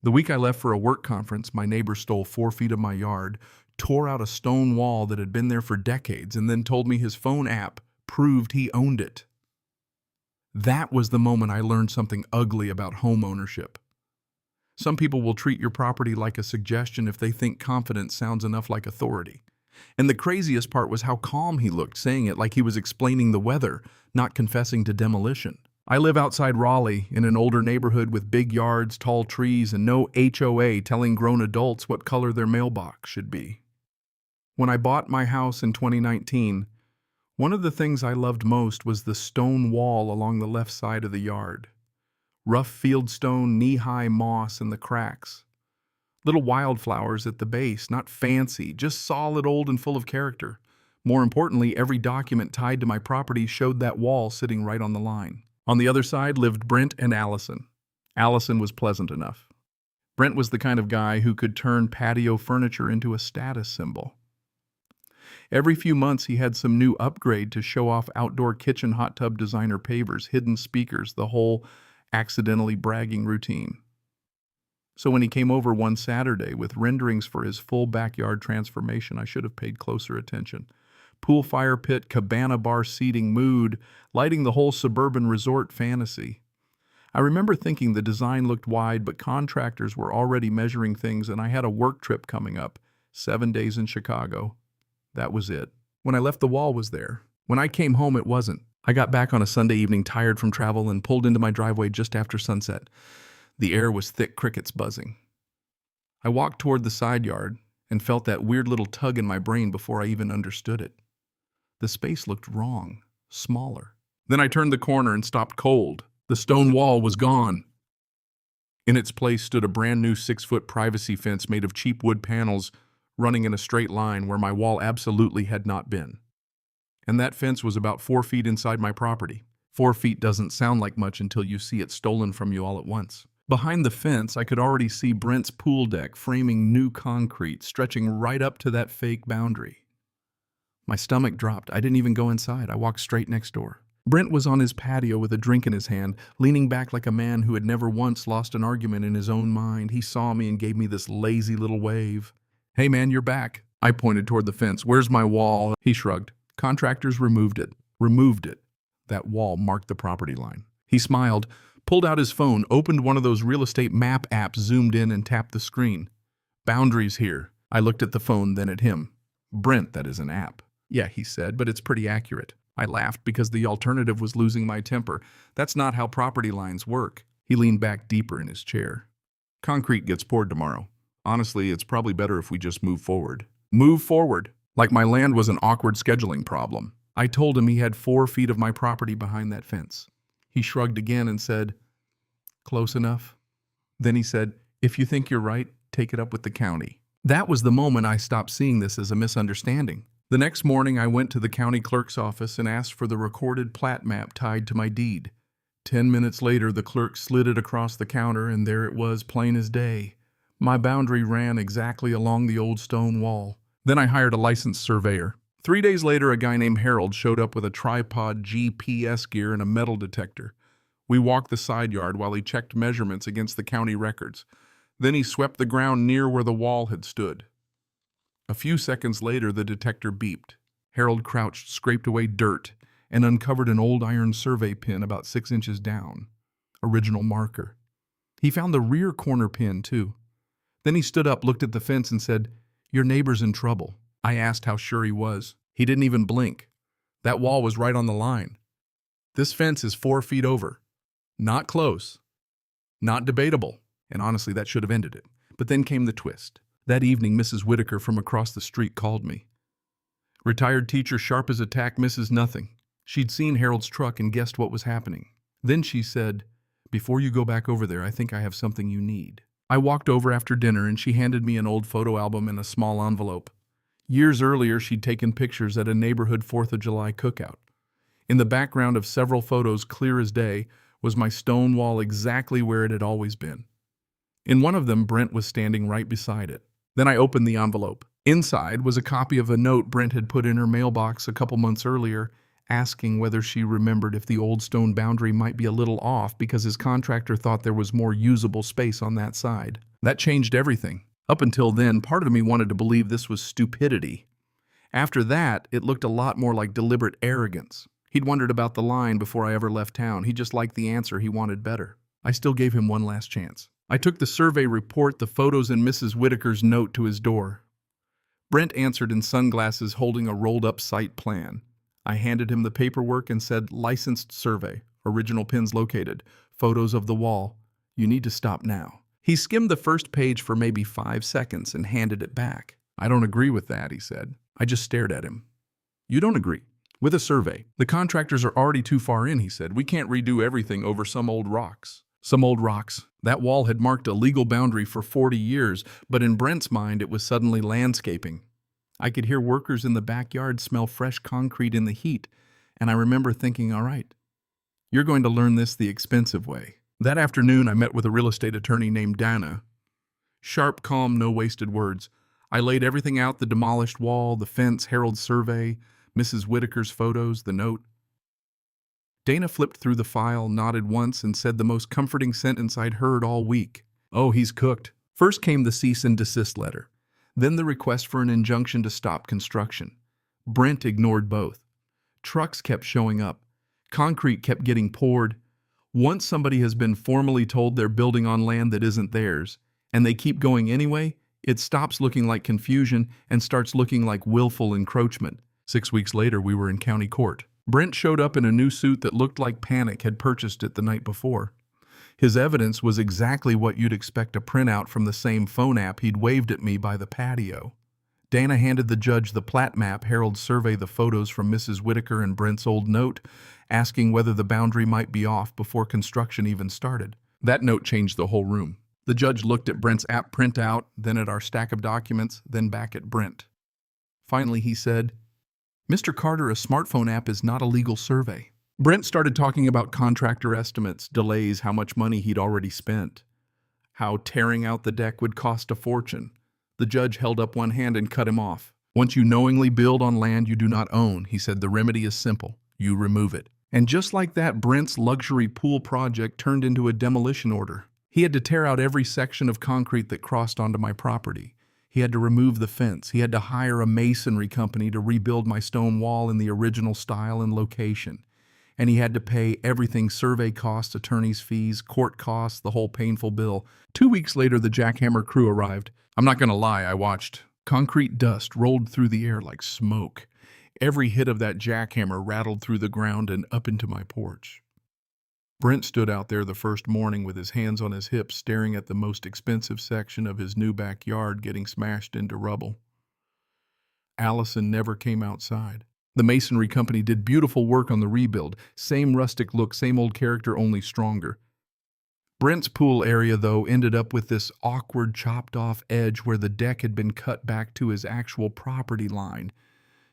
The week I left for a work conference, my neighbor stole 4 feet of my yard, tore out a stone wall that had been there for decades, and then told me his phone app proved he owned it. That was the moment I learned something ugly about home ownership. Some people will treat your property like a suggestion if they think confidence sounds enough like authority. And the craziest part was how calm he looked, saying it like he was explaining the weather, not confessing to demolition. I live outside Raleigh, in an older neighborhood with big yards, tall trees, and no HOA telling grown adults what color their mailbox should be. When I bought my house in 2019, one of the things I loved most was the stone wall along the left side of the yard. Rough fieldstone, knee-high moss in the cracks. Little wildflowers at the base, not fancy, just solid, old, and full of character. More importantly, every document tied to my property showed that wall sitting right on the line. On the other side lived Brent and Allison. Allison was pleasant enough. Brent was the kind of guy who could turn patio furniture into a status symbol. Every few months he had some new upgrade to show off outdoor kitchen hot tub designer pavers, hidden speakers, the whole accidentally bragging routine. So when he came over one Saturday with renderings for his full backyard transformation, I should have paid closer attention. Pool fire pit, cabana bar seating, mood, lighting the whole suburban resort fantasy. I remember thinking the design looked wide, but contractors were already measuring things, and I had a work trip coming up, 7 days in Chicago. That was it. When I left, the wall was there. When I came home, it wasn't. I got back on a Sunday evening, tired from travel, and pulled into my driveway just after sunset. The air was thick, crickets buzzing. I walked toward the side yard and felt that weird little tug in my brain before I even understood it. The space looked wrong, smaller. Then I turned the corner and stopped cold. The stone wall was gone. In its place stood a brand new 6-foot privacy fence made of cheap wood panels running in a straight line where my wall absolutely had not been. And that fence was about 4 feet inside my property. 4 feet doesn't sound like much until you see it stolen from you all at once. Behind the fence, I could already see Brent's pool deck framing new concrete, stretching right up to that fake boundary. My stomach dropped. I didn't even go inside. I walked straight next door. Brent was on his patio with a drink in his hand, leaning back like a man who had never once lost an argument in his own mind. He saw me and gave me this lazy little wave. "Hey man, you're back." I pointed toward the fence. "Where's my wall?" He shrugged. "Contractors removed it." Removed it. That wall marked the property line. He smiled, pulled out his phone, opened one of those real estate map apps, zoomed in and tapped the screen. "Boundaries here." I looked at the phone, then at him. "Brent, that is an app." "Yeah," he said, "but it's pretty accurate." I laughed because the alternative was losing my temper. "That's not how property lines work." He leaned back deeper in his chair. "Concrete gets poured tomorrow. Honestly, it's probably better if we just move forward." Move forward? Like my land was an awkward scheduling problem. I told him he had 4 feet of my property behind that fence. He shrugged again and said, "Close enough?" Then he said, "If you think you're right, take it up with the county." That was the moment I stopped seeing this as a misunderstanding. The next morning, I went to the county clerk's office and asked for the recorded plat map tied to my deed. 10 minutes later, the clerk slid it across the counter, and there it was, plain as day. My boundary ran exactly along the old stone wall. Then I hired a licensed surveyor. 3 days later, a guy named Harold showed up with a tripod, GPS gear, and a metal detector. We walked the side yard while he checked measurements against the county records. Then he swept the ground near where the wall had stood. A few seconds later, the detector beeped. Harold crouched, scraped away dirt, and uncovered an old iron survey pin about 6 inches down. Original marker. He found the rear corner pin, too. Then he stood up, looked at the fence, and said, "Your neighbor's in trouble." I asked how sure he was. He didn't even blink. That wall was right on the line. "This fence is 4 feet over. Not close. Not debatable." And honestly, that should have ended it. But then came the twist. That evening, Mrs. Whitaker from across the street called me. Retired teacher, sharp as a tack, misses nothing. She'd seen Harold's truck and guessed what was happening. Then she said, "Before you go back over there, I think I have something you need." I walked over after dinner and she handed me an old photo album in a small envelope. Years earlier, she'd taken pictures at a neighborhood 4th of July cookout. In the background of several photos, clear as day, was my stone wall exactly where it had always been. In one of them, Brent was standing right beside it. Then I opened the envelope. Inside was a copy of a note Brent had put in her mailbox a couple months earlier, asking whether she remembered if the old stone boundary might be a little off because his contractor thought there was more usable space on that side. That changed everything. Up until then, part of me wanted to believe this was stupidity. After that, it looked a lot more like deliberate arrogance. He'd wondered about the line before I ever left town. He just liked the answer he wanted better. I still gave him one last chance. I took the survey report, the photos, and Mrs. Whitaker's note to his door. Brent answered in sunglasses, holding a rolled-up site plan. I handed him the paperwork and said, "Licensed survey. Original pins located. Photos of the wall. You need to stop now." He skimmed the first page for maybe 5 seconds and handed it back. "I don't agree with that," he said. I just stared at him. "You don't agree? With a survey? The contractors are already too far in," he said. "We can't redo everything over some old rocks." Some old rocks. That wall had marked a legal boundary for 40 years, but in Brent's mind it was suddenly landscaping. I could hear workers in the backyard smell fresh concrete in the heat, and I remember thinking, all right, you're going to learn this the expensive way. That afternoon I met with a real estate attorney named Dana. Sharp, calm, no wasted words. I laid everything out, the demolished wall, the fence, Harold's survey, Mrs. Whitaker's photos, the note. Dana flipped through the file, nodded once, and said the most comforting sentence I'd heard all week. "Oh, he's cooked." First came the cease and desist letter, then the request for an injunction to stop construction. Brent ignored both. Trucks kept showing up. Concrete kept getting poured. Once somebody has been formally told they're building on land that isn't theirs, and they keep going anyway, it stops looking like confusion and starts looking like willful encroachment. 6 weeks later, we were in county court. Brent showed up in a new suit that looked like Panic had purchased it the night before. His evidence was exactly what you'd expect a printout from the same phone app he'd waved at me by the patio. Dana handed the judge the plat map, Harold's survey, the photos from Mrs. Whitaker, and Brent's old note, asking whether the boundary might be off before construction even started. That note changed the whole room. The judge looked at Brent's app printout, then at our stack of documents, then back at Brent. Finally, he said, "Mr. Carter, a smartphone app is not a legal survey." Brent started talking about contractor estimates, delays, how much money he'd already spent, how tearing out the deck would cost a fortune. The judge held up one hand and cut him off. "Once you knowingly build on land you do not own," he said, "the remedy is simple. You remove it." And just like that, Brent's luxury pool project turned into a demolition order. He had to tear out every section of concrete that crossed onto my property. He had to remove the fence. He had to hire a masonry company to rebuild my stone wall in the original style and location. And he had to pay everything: survey costs, attorney's fees, court costs, the whole painful bill. 2 weeks later, the Jackhammer crew arrived. I'm not going to lie, I watched. Concrete dust rolled through the air like smoke. Every hit of that jackhammer rattled through the ground and up into my porch. Brent stood out there the first morning with his hands on his hips, staring at the most expensive section of his new backyard getting smashed into rubble. Allison never came outside. The masonry company did beautiful work on the rebuild. Same rustic look, same old character, only stronger. Brent's pool area, though, ended up with this awkward chopped-off edge where the deck had been cut back to his actual property line.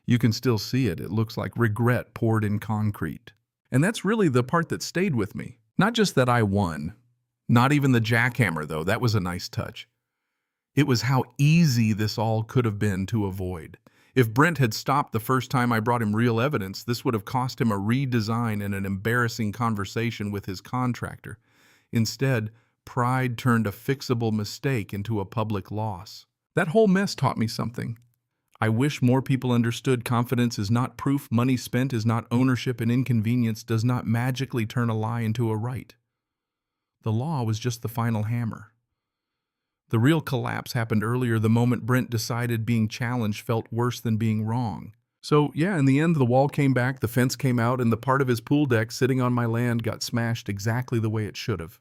You can still see it. It looks like regret poured in concrete. And that's really the part that stayed with me. Not just that I won. Not even the jackhammer, though. That was a nice touch. It was how easy this all could have been to avoid. If Brent had stopped the first time I brought him real evidence, this would have cost him a redesign and an embarrassing conversation with his contractor. Instead, pride turned a fixable mistake into a public loss. That whole mess taught me something. I wish more people understood confidence is not proof, money spent is not ownership, and inconvenience does not magically turn a lie into a right. The law was just the final hammer. The real collapse happened earlier, the moment Brent decided being challenged felt worse than being wrong. So, yeah, in the end, the wall came back, the fence came out, and the part of his pool deck sitting on my land got smashed exactly the way it should have.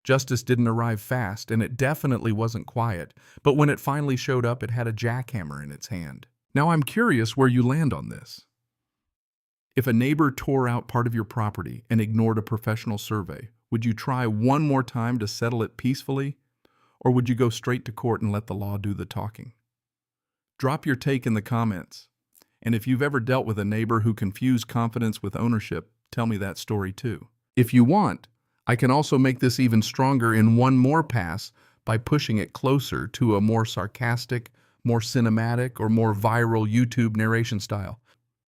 Justice didn't arrive fast, and it definitely wasn't quiet, but when it finally showed up, it had a jackhammer in its hand. Now I'm curious where you land on this. If a neighbor tore out part of your property and ignored a professional survey, would you try one more time to settle it peacefully, or would you go straight to court and let the law do the talking? Drop your take in the comments. And if you've ever dealt with a neighbor who confused confidence with ownership, tell me that story too. If you want, I can also make this even stronger in one more pass by pushing it closer to a more sarcastic, more cinematic, or more viral YouTube narration style.